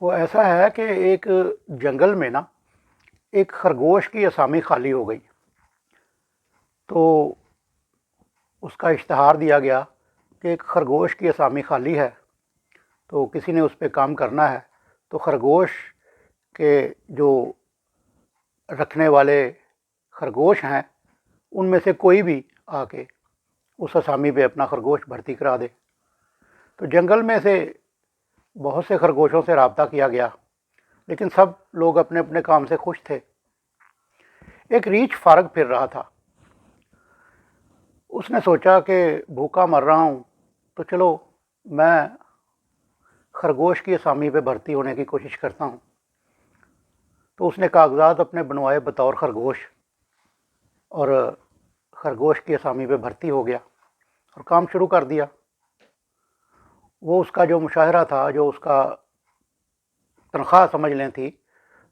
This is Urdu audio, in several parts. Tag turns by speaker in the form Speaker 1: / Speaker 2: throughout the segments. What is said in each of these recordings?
Speaker 1: وہ ایسا ہے کہ ایک جنگل میں نا ایک خرگوش کی اسامی خالی ہو گئی، تو اس کا اشتہار دیا گیا کہ ایک خرگوش کی اسامی خالی ہے، تو کسی نے اس پہ کام کرنا ہے۔ تو خرگوش کے جو رکھنے والے خرگوش ہیں ان میں سے کوئی بھی آ کے اس اسامی پہ اپنا خرگوش بھرتی کرا دے۔ تو جنگل میں سے بہت سے خرگوشوں سے رابطہ کیا گیا، لیکن سب لوگ اپنے اپنے کام سے خوش تھے۔ ایک ریچھ فارغ پھر رہا تھا، اس نے سوچا کہ بھوکا مر رہا ہوں، تو چلو میں خرگوش کی اسامی پہ بھرتی ہونے کی کوشش کرتا ہوں۔ تو اس نے کاغذات اپنے بنوائے بطور خرگوش، اور خرگوش کی اسامی پہ بھرتی ہو گیا اور کام شروع کر دیا۔ وہ اس کا جو مشاہرہ تھا، جو اس کا تنخواہ سمجھ لیں تھی،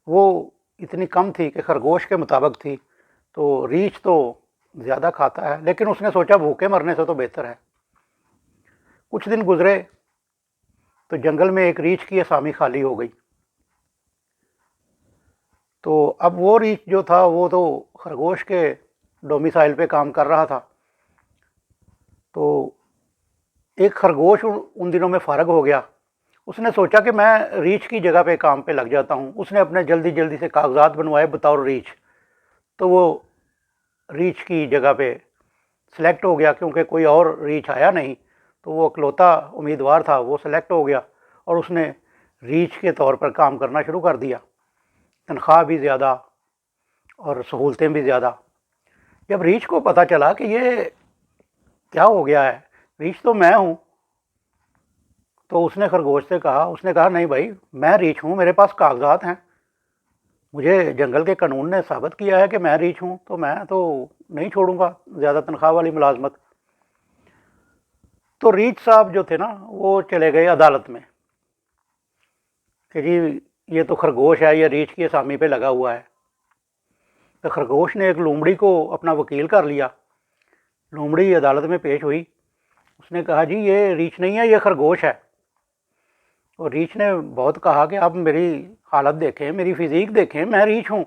Speaker 1: وہ اتنی کم تھی کہ خرگوش کے مطابق تھی۔ تو ریچھ تو زیادہ کھاتا ہے، لیکن اس نے سوچا بھوکے مرنے سے تو بہتر ہے۔ کچھ دن گزرے تو جنگل میں ایک ریچھ کی اسامی خالی ہو گئی۔ تو اب وہ ریچھ جو تھا وہ تو خرگوش کے ڈومیسائل پہ کام کر رہا تھا۔ تو ایک خرگوش ان دنوں میں فارغ ہو گیا، اس نے سوچا کہ میں ریچھ کی جگہ پہ کام پہ لگ جاتا ہوں۔ اس نے اپنے جلدی جلدی سے کاغذات بنوائے بطور ریچھ، تو وہ ریچھ کی جگہ پہ سلیکٹ ہو گیا، کیونکہ کوئی اور ریچھ آیا نہیں، تو وہ اکلوتا امیدوار تھا، وہ سلیکٹ ہو گیا اور اس نے ریچھ کے طور پر کام کرنا شروع کر دیا۔ تنخواہ بھی زیادہ اور سہولتیں بھی زیادہ۔ جب ریچھ کو پتہ چلا کہ یہ کیا ہو گیا ہے، ریچھ تو میں ہوں، تو اس نے خرگوش سے کہا، اس نے کہا نہیں بھائی، میں ریچھ ہوں، میرے پاس کاغذات ہیں، مجھے جنگل کے قانون نے ثابت کیا ہے کہ میں ریچھ ہوں، تو میں تو نہیں چھوڑوں گا زیادہ تنخواہ والی ملازمت۔ تو ریچھ صاحب جو تھے نا وہ چلے گئے عدالت میں کہ جی یہ تو خرگوش ہے، یہ ریچھ کی اسامی پہ لگا ہوا ہے۔ تو خرگوش نے ایک لومڑی کو اپنا وکیل کر لیا۔ لومڑی عدالت میں پیش ہوئی، اس نے کہا جی یہ ریچھ نہیں ہے، یہ خرگوش ہے۔ اور ریچھ نے بہت کہا کہ آپ میری حالت دیکھیں، میری فزیک دیکھیں، میں ریچھ ہوں۔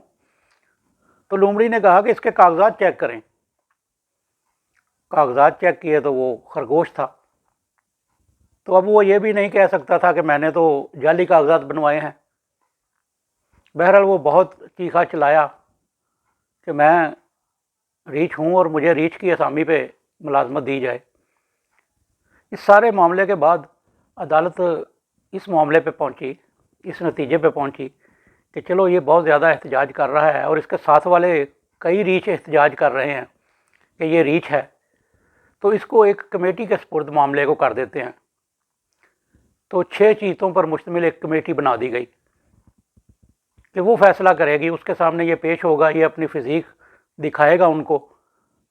Speaker 1: تو لومڑی نے کہا کہ اس کے کاغذات چیک کریں۔ کاغذات چیک کیے تو وہ خرگوش تھا۔ تو اب وہ یہ بھی نہیں کہہ سکتا تھا کہ میں نے تو جعلی کاغذات بنوائے ہیں۔ بہرحال وہ بہت چیخا چلایا کہ میں ریچھ ہوں اور مجھے ریچھ کی اسامی پہ ملازمت دی جائے۔ اس سارے معاملے کے بعد عدالت اس معاملے پہ پہنچی، اس نتیجے پہ پہنچی کہ چلو یہ بہت زیادہ احتجاج کر رہا ہے، اور اس کے ساتھ والے کئی ریچھ احتجاج کر رہے ہیں کہ یہ ریچھ ہے، تو اس کو ایک کمیٹی کے سپرد معاملے کو کر دیتے ہیں۔ تو 6 چیتوں پر مشتمل ایک کمیٹی بنا دی گئی کہ وہ فیصلہ کرے گی، اس کے سامنے یہ پیش ہوگا، یہ اپنی فزیک دکھائے گا ان کو،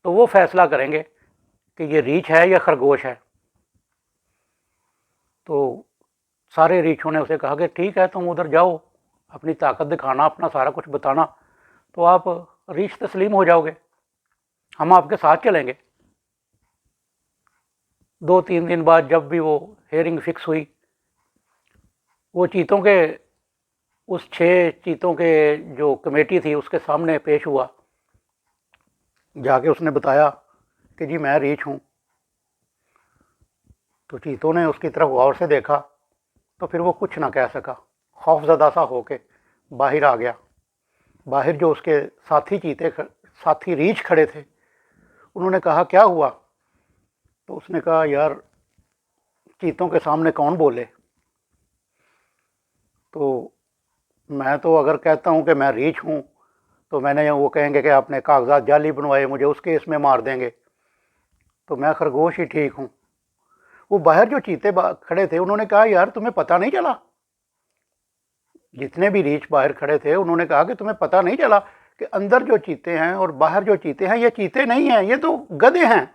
Speaker 1: تو وہ فیصلہ کریں گے کہ یہ ریچھ ہے یا خرگوش ہے۔ تو سارے ریچھوں نے اسے کہا کہ ٹھیک ہے، تم ادھر جاؤ، اپنی طاقت دکھانا، اپنا سارا کچھ بتانا، تو آپ ریچھ تسلیم ہو جاؤ گے، ہم آپ کے ساتھ چلیں گے۔ 2-3 دن بعد جب بھی وہ ہیئرنگ فکس ہوئی، وہ چیتوں کے اس 6 چیتوں کے جو کمیٹی تھی اس کے سامنے پیش ہوا، جا کے اس نے بتایا کہ جی میں ریچھ ہوں۔ تو چیتوں نے اس کی طرف غور سے دیکھا، تو پھر وہ کچھ نہ کہہ سکا، خوف زدہ سا ہو کے باہر آ گیا۔ باہر جو اس کے ساتھی ریچھ کھڑے تھے، انہوں نے کہا کیا ہوا؟ تو اس نے کہا یار چیتوں کے سامنے کون بولے، تو میں تو اگر کہتا ہوں کہ میں ریچھ ہوں تو میں نے وہ کہیں گے کہ آپ نے کاغذات جعلی بنوائے، مجھے اس کیس میں مار دیں گے، تو میں خرگوش ہی ٹھیک ہوں۔ وہ باہر جو چیتے کھڑے تھے انہوں نے کہا یار تمہیں پتہ نہیں چلا؟ جتنے بھی ریچھ باہر کھڑے تھے انہوں نے کہا کہ تمہیں پتہ نہیں چلا کہ اندر جو چیتے ہیں اور باہر جو چیتے ہیں یہ چیتے نہیں ہیں، یہ تو گدھے ہیں۔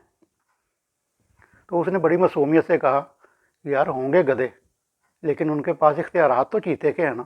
Speaker 1: تو اس نے بڑی معصومیت سے کہا یار ہوں گے گدھے، لیکن ان کے پاس اختیارات تو چیتے کے ہیں نا۔